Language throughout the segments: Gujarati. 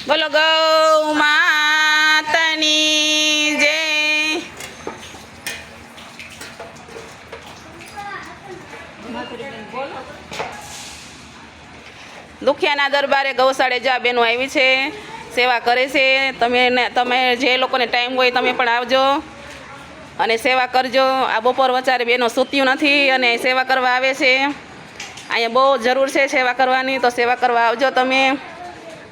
બોલો ગૌ માતાની જય. દુખિયાના દરબારે ગૌશાળે જા બેનો આવી છે, સેવા કરે છે. તમે જે લોકોને ટાઈમ હોય તમે પણ આવજો અને સેવા કરજો. આ બપોર વચારે બેનો સૂત્યું નથી અને સેવા કરવા આવે છે. અહીંયા બહુ જરૂર છે સેવા કરવાની, તો સેવા કરવા આવજો. તમે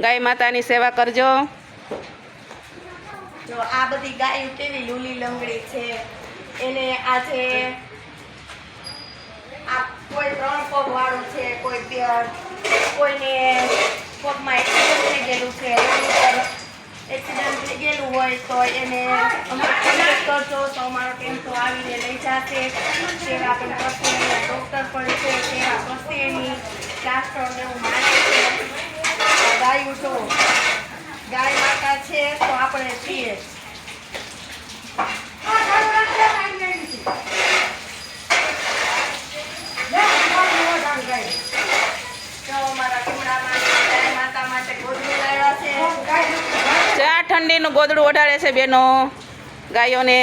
ગાય માતાની સેવા કરજો. જો આ બધી ગાયો કેવી લૂલી લંગડી છે. એને આજે આ કોઈ 3 પગ વાળું છે, કોઈને પગમાં એક્સિડન્ટ થઈ ગયેલું છે. એક્સિડન્ટ થઈ ગયેલું હોય તો એને અમે કોન્ટેક્ટ કરજો તો અમારો ટેમ્પો આવીને લઈ જશે. સેવા પણ કરશે, ડૉક્ટર પણ છે, સેવા કરશે. એની પ્લાસ્ટર ને એવું મારે છે. ગાયું તો ગાય માતા છે તો આપણે છીએ. ચા ઠંડીનું ગોદડું ઓઢાડે છે બેનો ગાયોને.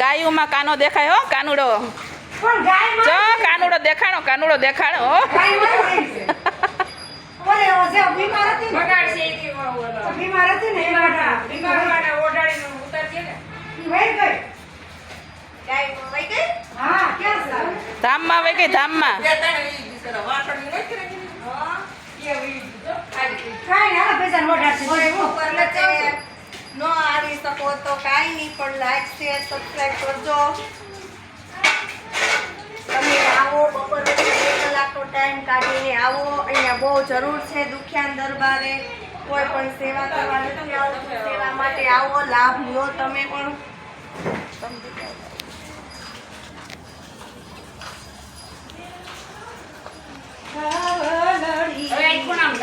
ગાયોમાં કાનો દેખાય હો, કાનુડો. જો કાનુડો દેખાણો, કાનુડો દેખાણો હો. ધામમાં વહી ગઈ, ધામમાં. ન આવી શકો તો કાંઈ નહીં, પણ લાઈક શેર સબસ્ક્રાઈબ કરજો. તમે આવો બપોર વચ્ચે 2 કલાકનો ટાઈમ કાઢીને આવો. અહીંયા બહુ જરૂર છે દુખિયાન દરબારે. કોઈ પણ સેવા કરવા નથી આવતું, સેવા માટે આવો, લાભ લો તમે પણ. હવે કોણ આમ